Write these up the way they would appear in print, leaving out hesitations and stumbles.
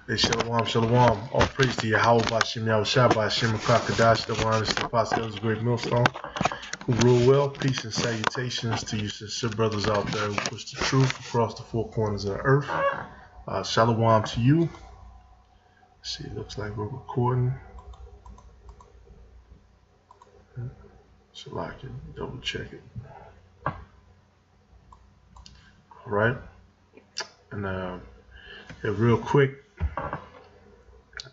Hey, Shalom, Shalom. All praise to Yahweh, Bashem, Yahweh, Shabbat, Shem, Kakadash, the one, the Apostle, the great millstone, who rule well. Peace and salutations to you sincere brothers out there who push the truth across the four corners of the earth. Shalom to you. Let's see, it looks like we're recording. So I can double check it. All right. And real quick,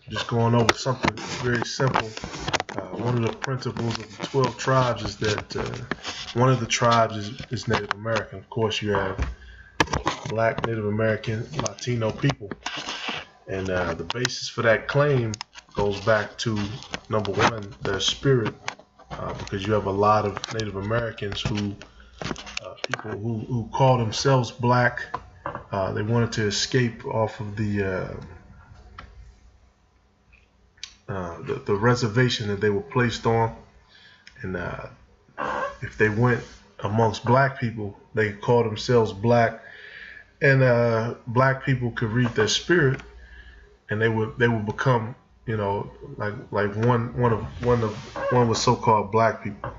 just going over something very simple. One of the principles of the 12 tribes is that one of the tribes is Native American. Of course, you have Black, Native American, Latino people. And the basis for that claim goes back to, number one, their spirit, because you have a lot of Native Americans who, people who call themselves Black, they wanted to escape off of the reservation that they were placed on, and if they went amongst Black people, they could call themselves Black, and Black people could read their spirit, and they would become, you know, like one with so-called Black people.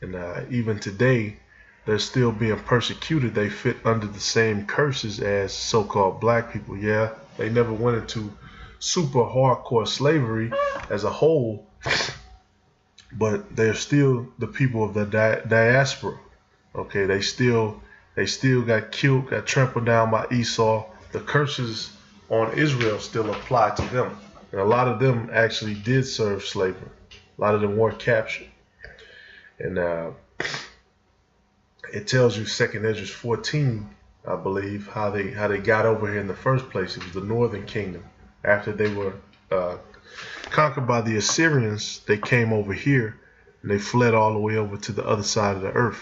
And even today, they're still being persecuted. They fit under the same curses as so-called Black people. Yeah, they never went into super hardcore slavery as a whole, but they're still the people of the diaspora. Okay, they still got killed, got trampled down by Esau. The curses on Israel still apply to them, and a lot of them actually did serve slavery. A lot of them were captured, and it tells you 2nd Esdras 14, I believe, how they got over here in the first place. It was the northern kingdom. After they were conquered by the Assyrians, they came over here and they fled all the way over to the other side of the earth,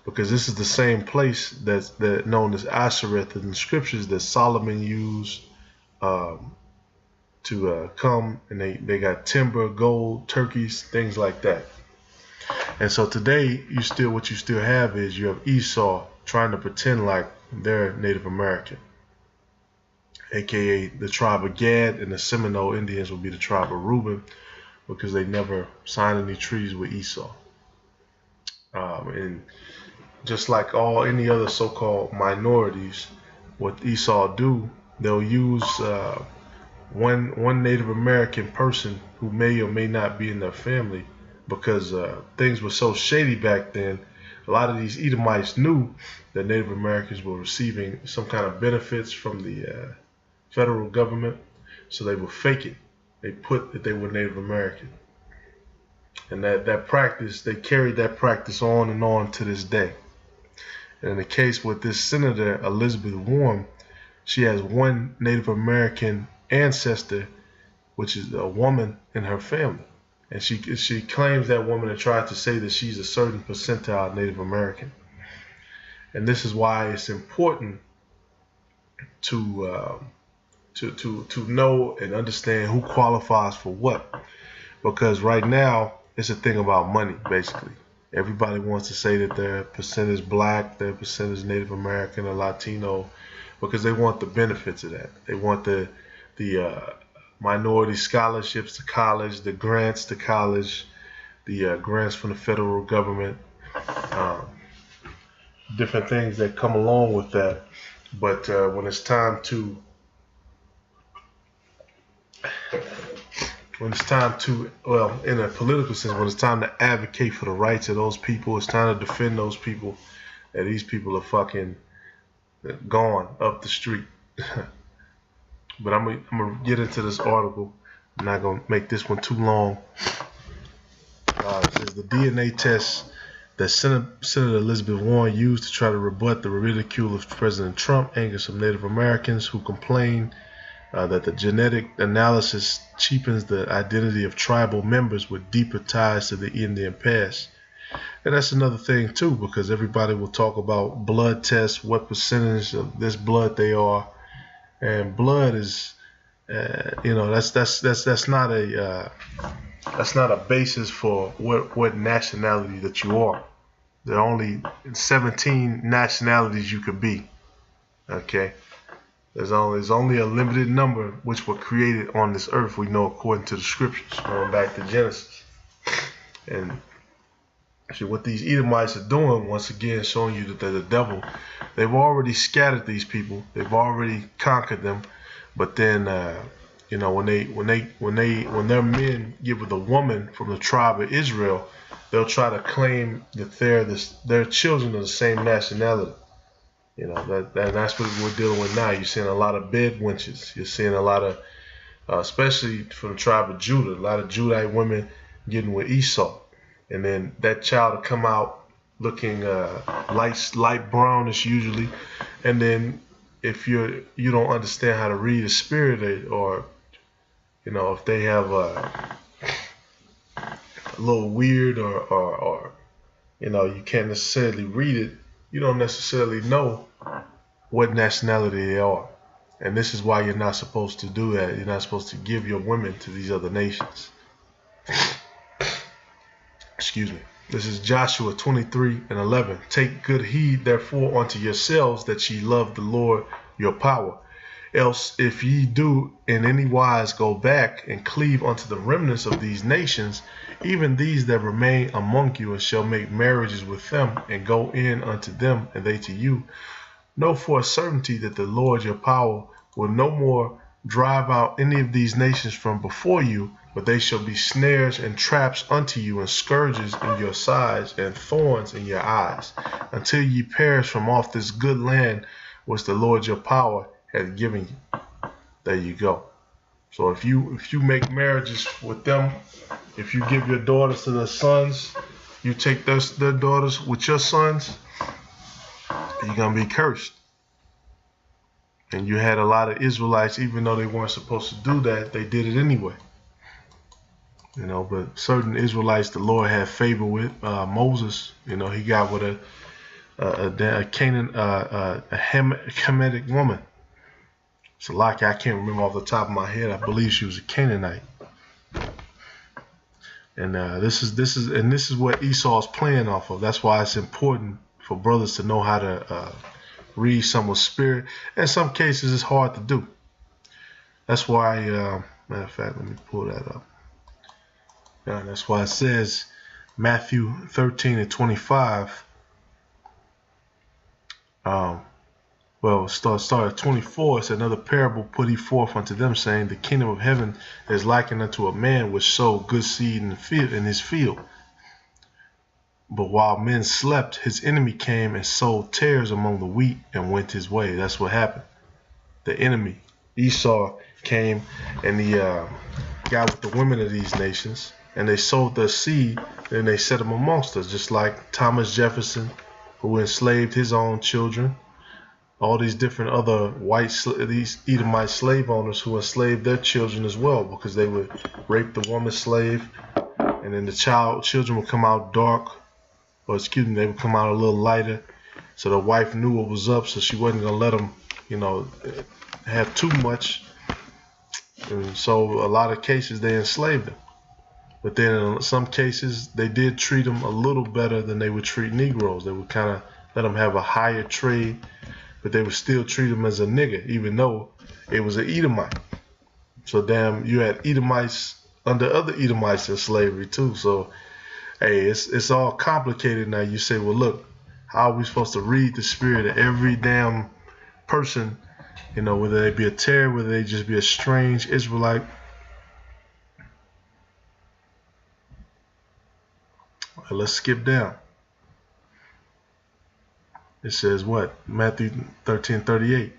because this is the same place that's known as Ashereth in the scriptures that Solomon used to come, and they got timber, gold, turkeys, things like that. And so today, what you still have is you have Esau trying to pretend like they're Native American, aka the tribe of Gad, and the Seminole Indians will be the tribe of Reuben, because they never signed any treaties with Esau. And just like any other so-called minorities, what Esau do, they'll use one Native American person who may or may not be in their family, because things were so shady back then. A lot of these Edomites knew that Native Americans were receiving some kind of benefits from the federal government, so they would fake it. They put that they were Native American, and that practice, they carried that practice on and on to this day. And in the case with this Senator Elizabeth Warren, she has one Native American ancestor, which is a woman in her family, and she claims that woman and tries to say that she's a certain percentile Native American. And this is why it's important to know and understand who qualifies for what, because right now it's a thing about money. Basically, everybody wants to say that their percent is Black, their percent is Native American or Latino, because they want the benefits of that. They want the minority scholarships to college, the grants to college, the grants from the federal government, different things that come along with that. But when it's time to well, in a political sense, when it's time to advocate for the rights of those people, it's time to defend those people, and these people are fucking gone up the street. But I'm gonna get into this article. I'm not gonna make this one too long. It says the DNA test that Senator Elizabeth Warren used to try to rebut the ridicule of President Trump angered some Native Americans who complained that the genetic analysis cheapens the identity of tribal members with deeper ties to the Indian past. And that's another thing too, because everybody will talk about blood tests, what percentage of this blood they are, and blood is, that's not a basis for what nationality that you are. There are only 17 nationalities you could be. Okay. There's only a limited number which were created on this earth, we know, according to the scriptures, going back to Genesis. And see what these Edomites are doing, once again, showing you that they're the devil. They've already scattered these people. They've already conquered them. But then, when their men get with a woman from the tribe of Israel, they'll try to claim that their children of the same nationality. That's what we're dealing with now. You're seeing a lot of bed wenches. You're seeing a lot of, especially from the tribe of Judah, a lot of Judite women getting with Esau. And then that child will come out looking light brownish usually. And then if you don't understand how to read the spirit, or if they have a little weird, or you can't necessarily read it, you don't necessarily know what nationality they are. And this is why you're not supposed to do that. You're not supposed to give your women to these other nations. Excuse me. This is Joshua 23:11. Take good heed therefore unto yourselves that ye love the Lord your power. Else if ye do in any wise go back and cleave unto the remnants of these nations, even these that remain among you, and shall make marriages with them, and go in unto them, and they to you, know for a certainty that the Lord your power will no more drive out any of these nations from before you, but they shall be snares and traps unto you, and scourges in your sides, and thorns in your eyes, until ye perish from off this good land which the Lord your power hath given you. There you go. So if you make marriages with them, if you give your daughters to their sons, you take their daughters with your sons, you're gonna be cursed. And you had a lot of Israelites, even though they weren't supposed to do that, they did it anyway. But certain Israelites the Lord had favor with. Moses, he got with a Hamitic woman. It's a lot. I can't remember off the top of my head. I believe she was a Canaanite. And this is what Esau's playing off of. That's why it's important for brothers to know how to read someone's spirit. In some cases, it's hard to do. That's why, matter of fact, let me pull that up. That's why it says Matthew 13:25. Start at 24. It's another parable put he forth unto them, saying, the kingdom of heaven is likened unto a man which sowed good seed in his field. But while men slept, his enemy came and sowed tares among the wheat and went his way. That's what happened. The enemy, Esau, came and he got with the women of these nations, and they sowed their seed, and they set them amongst us, just like Thomas Jefferson, who enslaved his own children. All these different other these Edomite slave owners who enslaved their children as well, because they would rape the woman slave, and then the children would come out dark, they would come out a little lighter, so the wife knew what was up, so she wasn't gonna let them, have too much. And so a lot of cases they enslaved them, but then in some cases they did treat them a little better than they would treat Negroes. They would kind of let them have a higher trade, but they would still treat them as a nigger, even though it was an Edomite. So you had Edomites under other Edomites in slavery too. So hey, it's all complicated now. You say, well, look, how are we supposed to read the spirit of every damn person? Whether they be a terror, whether they just be a strange Israelite. All right, let's skip down. It says what? Matthew 13:38.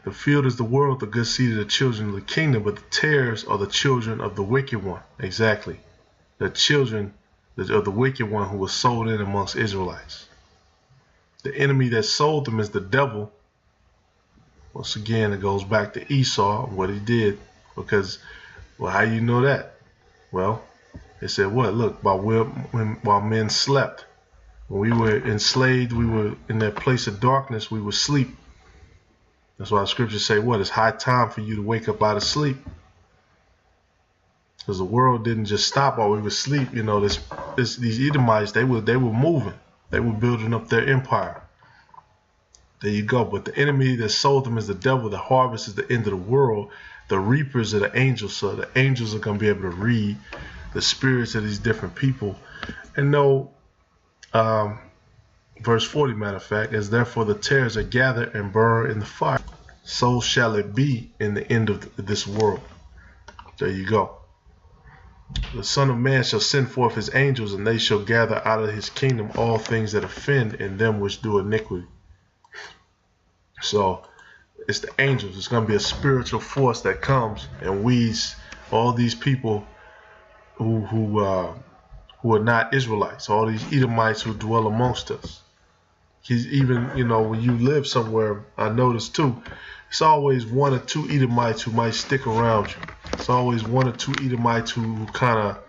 The field is the world, the good seed of the children of the kingdom, but the tares are the children of the wicked one. Exactly. The children of the wicked one who was sold in amongst Israelites. The enemy that sold them is the devil. Once again, it goes back to Esau and what he did. Because, well, how you know that? Well, it said what? Look, while men slept. When we were enslaved, we were in that place of darkness, we would sleep. That's why the scriptures say what? It's high time for you to wake up out of sleep. Because the world didn't just stop while we were asleep. These Edomites, they were moving. They were building up their empire. There you go. But the enemy that sold them is the devil. The harvest is the end of the world. The reapers are the angels. So the angels are going to be able to read the spirits of these different people and know. Verse 40, matter of fact, as therefore the tares are gathered and burned in the fire, so shall it be in the end of this world. There you go. The Son of Man shall send forth his angels, and they shall gather out of his kingdom all things that offend and them which do iniquity. So it's the angels. It's going to be a spiritual force that comes and weeds all these people who are not Israelites, all these Edomites who dwell amongst us. He's even, when you live somewhere, I notice too, it's always one or two Edomites who might stick around you. It's always one or two Edomites who kind of,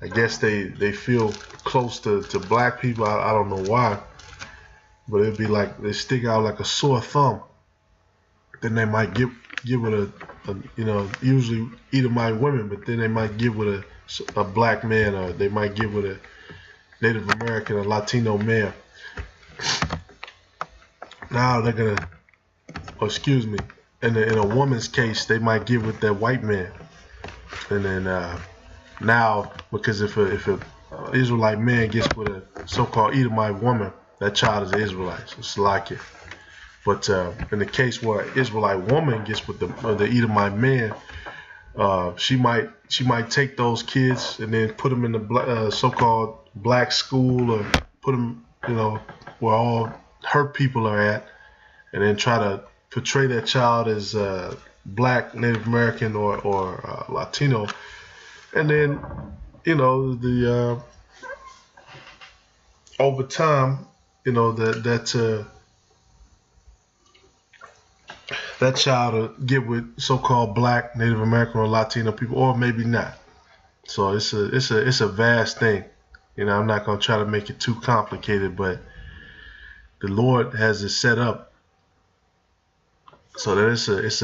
I guess they feel close to black people. I don't know why, but it'd be like they stick out like a sore thumb. Then they might get with usually Edomite women, but then they might get with a black man, or they might get with a Native American or Latino man. Now they're gonna, in a woman's case, they might get with that white man, and then now because if a Israelite man gets with a so-called Edomite woman, that child is an Israelite. So it's like it. But in the case where an Israelite woman gets with the Edomite man, she might take those kids and then put them in the so-called black school, or put them, where all her people are at, and then try to portray that child as black, Native American, or Latino, and then over time, that child will get with so-called black, Native American, or Latino people, or maybe not. So it's a vast thing. I'm not gonna try to make it too complicated, but the Lord has it set up so that it's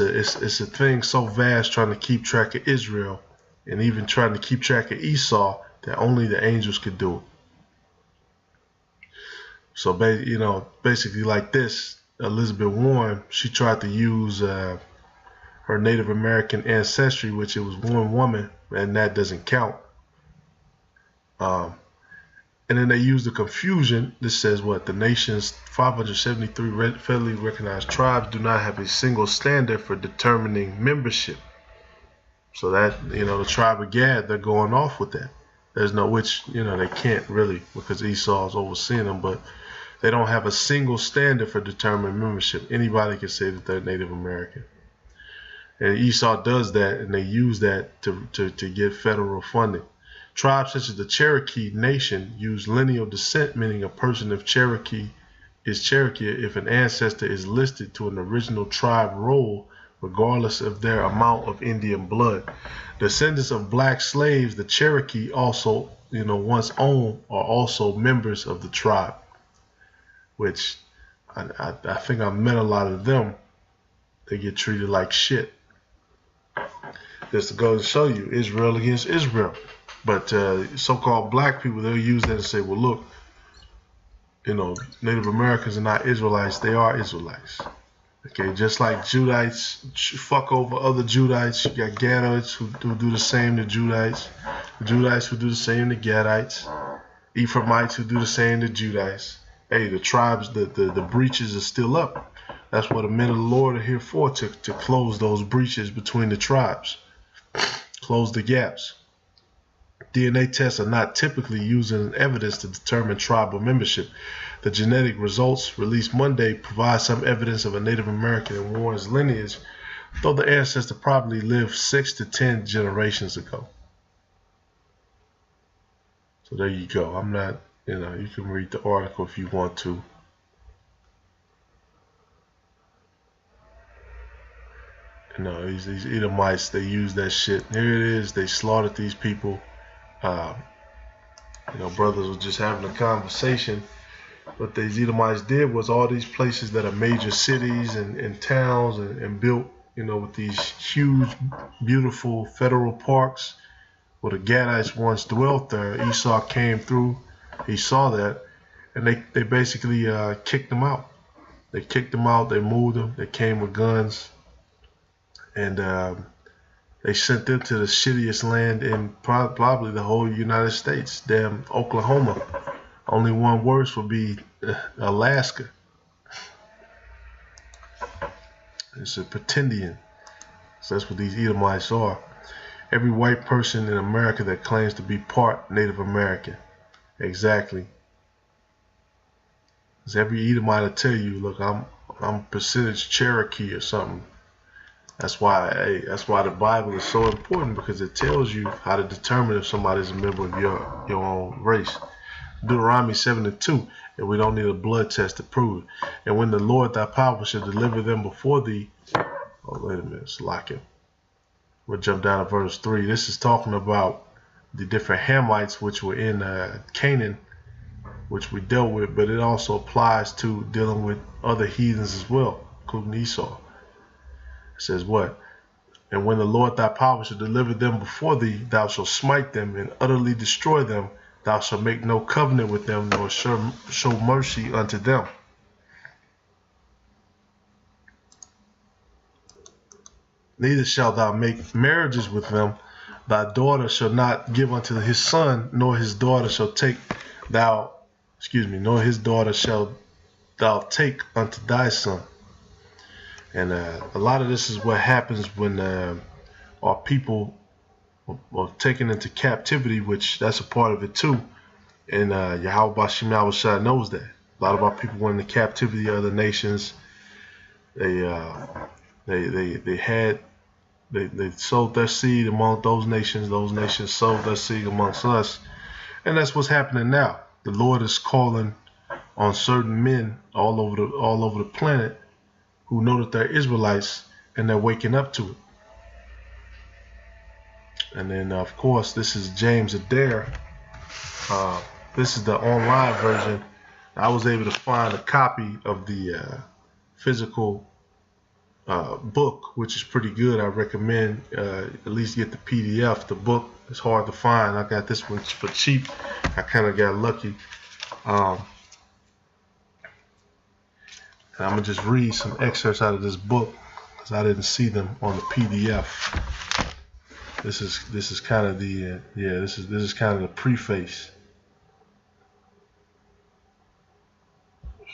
a thing so vast, trying to keep track of Israel and even trying to keep track of Esau, that only the angels could do it. So basically like this, Elizabeth Warren, she tried to use her Native American ancestry, which it was one woman, and that doesn't count. And then they use the confusion. This says what? The nation's 573 federally recognized tribes do not have a single standard for determining membership. So that, the tribe of Gad, they're going off with that. There's no, which, they can't really, because Esau's overseeing them, but they don't have a single standard for determining membership. Anybody can say that they're Native American. And Esau does that, and they use that to get federal funding. Tribes such as the Cherokee Nation use lineal descent, meaning a person of Cherokee is Cherokee if an ancestor is listed to an original tribe roll, regardless of their amount of Indian blood. Descendants of black slaves, the Cherokee also, once owned, are also members of the tribe, which I think I've met a lot of them. They get treated like shit. Just to go to show you, Israel against Israel. But so-called black people, they'll use that and say, well, look, Native Americans are not Israelites. They are Israelites. Okay, just like Judites fuck over other Judites, you got Gadites who do the same to Judites, Judites who do the same to Gadites, Ephraimites who do the same to Judites. Hey, the tribes, the breaches are still up. That's what the men of the Lord are here for, to close those breaches between the tribes, close the gaps. DNA tests are not typically used as evidence to determine tribal membership. The genetic results released Monday provide some evidence of a Native American in Warren's lineage, though the ancestor probably lived 6 to 10 generations ago. So there you go. I'm not, you can read the article if you want to. These Edomites, they use that shit. Here it is. They slaughtered these people. Brothers were just having a conversation. What these Edomites did was all these places that are major cities and towns and built, with these huge, beautiful federal parks where the Gadites once dwelt there. Esau came through. He saw that. and they basically kicked them out. They kicked them out. They moved them. They came with guns, and they sent them to the shittiest land in probably the whole United States. Damn Oklahoma. Only one worse would be Alaska. It's a pretendian. So that's what these Edomites are. Every white person in America that claims to be part Native American. Exactly. Because every Edomite will tell you, look, I'm percentage Cherokee or something. That's why the Bible is so important, because it tells you how to determine if somebody's a member of your own race. Deuteronomy 7:2, and we don't need a blood test to prove it. And when the Lord thy power shall deliver them before thee. Oh, wait a minute, it's locking. We'll jump down to verse 3. This is talking about the different Hamites which were in Canaan, which we dealt with, but it also applies to dealing with other heathens as well, including Esau. It says what? And when the Lord thy power shall deliver them before thee, thou shalt smite them and utterly destroy them. Thou shalt make no covenant with them, nor show mercy unto them. Neither shalt thou make marriages with them. Thy daughter shall not give unto his son, nor his daughter shall nor his daughter shall thou take unto thy son. And a lot of this is what happens when our people are taken into captivity, which that's a part of it too. And Yahweh Bashim Yahushua knows that. A lot of our people went into captivity of other nations. They sowed their seed among those nations sowed their seed amongst us. And that's what's happening now. The Lord is calling on certain men all over the planet who know that they're Israelites, and they're waking up to it. And then of course this is James Adair. This is the online version. I was able to find a copy of the physical book, which is pretty good. I recommend at least get the PDF. The book is hard to find. I got this one for cheap. I kind of got lucky. And I'm gonna just read some excerpts out of this book because I didn't see them on the PDF. This is kind of the this is kind of the preface.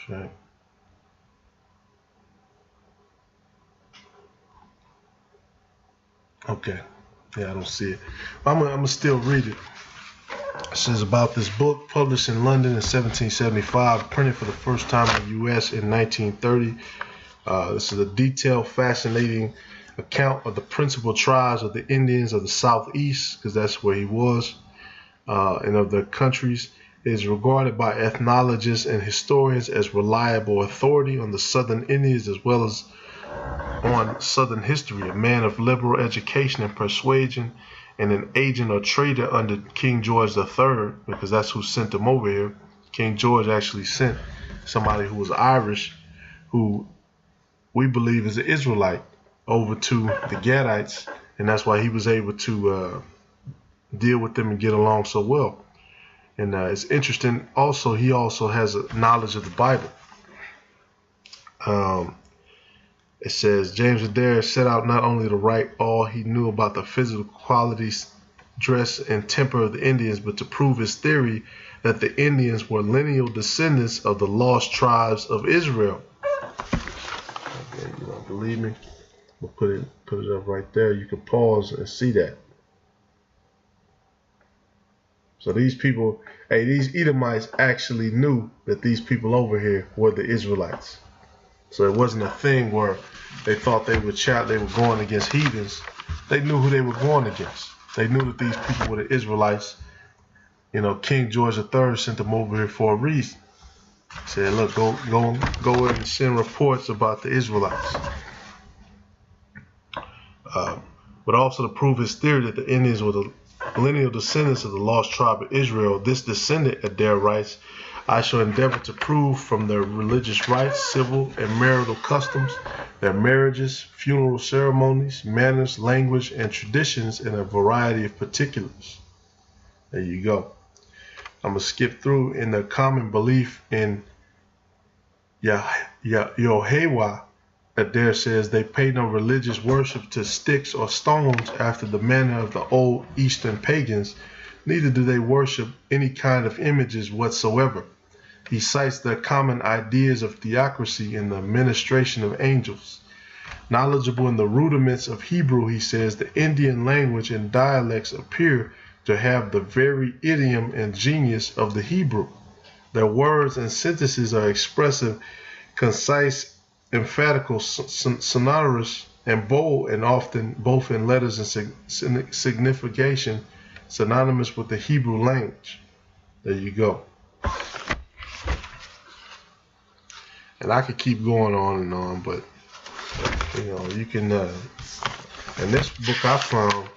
Right. Okay. Yeah, I don't see it. I'm gonna still read it. It says about this book, published in London in 1775, printed for the first time in the U.S. in 1930. This is a detailed, fascinating account of the principal tribes of the Indians of the Southeast, because that's where he was, and of their countries. It is regarded by ethnologists and historians as reliable authority on the Southern Indians as well as on Southern history. A man of liberal education and persuasion, and an agent or trader under King George III, because that's who sent him over here. King George actually sent somebody who was Irish, who we believe is an Israelite, over to the Gadites, and that's why he was able to deal with them and get along so well. And it's interesting. Also, he also has a knowledge of the Bible. It says James Adair set out not only to write all he knew about the physical qualities, dress, and temper of the Indians, but to prove his theory that the Indians were lineal descendants of the lost tribes of Israel. Okay, you don't believe me? We'll put it up right there. You can pause and see that. So these people, these Edomites actually knew that these people over here were the Israelites. So it wasn't a thing where they thought they were going against heathens. They knew who they were going against. They knew that these people were the Israelites. You know, King George III sent them over here for a reason. He said, look, go in and send reports about the Israelites. But also to prove his theory that the Indians were the lineal descendants of the lost tribe of Israel. This descendant, Adair writes, I shall endeavor to prove from their religious rites, civil and marital customs, their marriages, funeral ceremonies, manners, language, and traditions in a variety of particulars. There you go. I'm going to skip through. In the common belief in Yehovah, Adair says they pay no religious worship to sticks or stones after the manner of the old Eastern pagans, neither do they worship any kind of images whatsoever. He cites the common ideas of theocracy and the ministration of angels. Knowledgeable in the rudiments of Hebrew, he says the Indian language and dialects appear to have the very idiom and genius of the Hebrew. Their words and sentences are expressive, concise, emphatical, sonorous, and bold, and often both in letters and signification synonymous with the Hebrew language. There you go. And I could keep going on and on, but you know, you can. And this book I found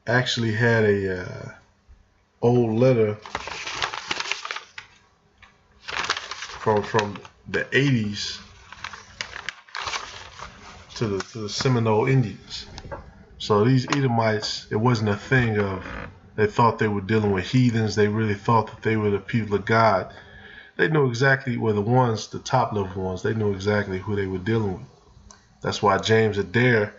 actually had a old letter from the 80s to the Seminole Indians. So these Edomites, it wasn't a thing of they thought they were dealing with heathens. They really thought that they were the people of God. They knew exactly where the ones, the top level ones, they knew exactly who they were dealing with. That's why James Adair,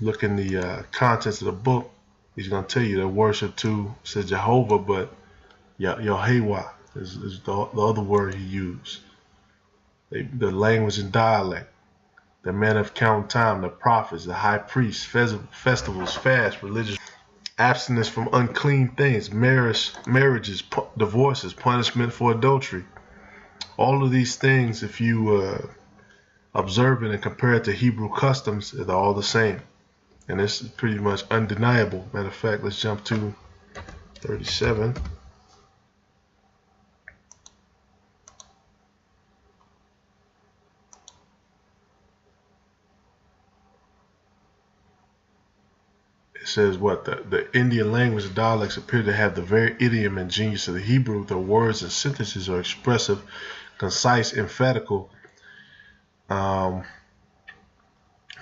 look in the contents of the book, he's going to tell you that worship to says Jehovah, but Yehovah is the other word he used. The language and dialect, the manner of counting time, the prophets, the high priests, festivals, fasts, religious abstinence from unclean things, marriages, divorces, punishment for adultery. All of these things, if you observe it and compare it to Hebrew customs, they're all the same. And this is pretty much undeniable. Matter of fact, let's jump to 37. It says what the Indian language and dialects appear to have the very idiom and genius of the Hebrew. Their words and sentences are expressive, concise, emphatical.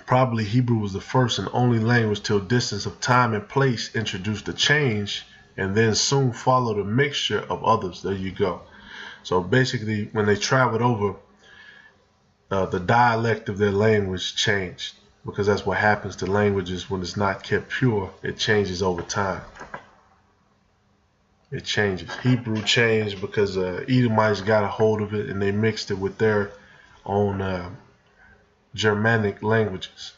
Probably Hebrew was the first and only language till distance of time and place introduced a change, and then soon followed a mixture of others. There you go. So basically, when they traveled over, the dialect of their language changed. Because that's what happens to languages when it's not kept pure. It changes over time. It changes. Hebrew changed because Edomites got a hold of it and they mixed it with their own Germanic languages.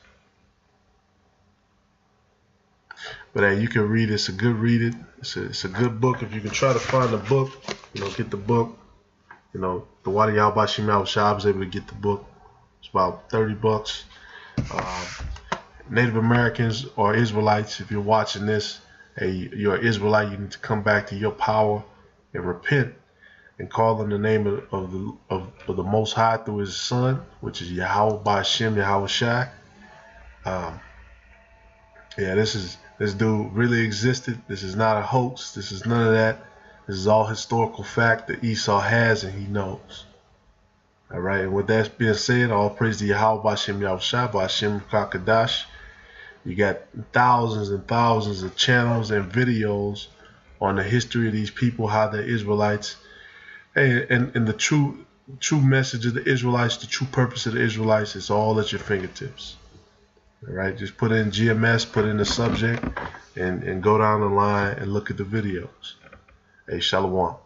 But hey, you can read it. It's a good read it. It's a good book. If you can try to find the book, you know, get the book. You know, the Wadi Yalbashim Al-Shah, I was able to get the book. It's about $30. Native Americans or Israelites, if you're watching this, hey, you're an Israelite, you need to come back to your power and repent and call on the name of the Most High through His Son, which is Yahweh Ba'Shem Yahweh Shai. Yeah, this dude really existed. This is not a hoax. This is none of that. This is all historical fact that Esau has and he knows. All right, and with that being said, all praise to Yahweh Ba'Shem Yahweh Shai Ba'Shem Kakadash. You got thousands and thousands of channels and videos on the history of these people, how they're Israelites, and the true message of the Israelites, the true purpose of the Israelites, is all at your fingertips. All right, just put in GMS, put in the subject, and go down the line and look at the videos. Hey, Shalom.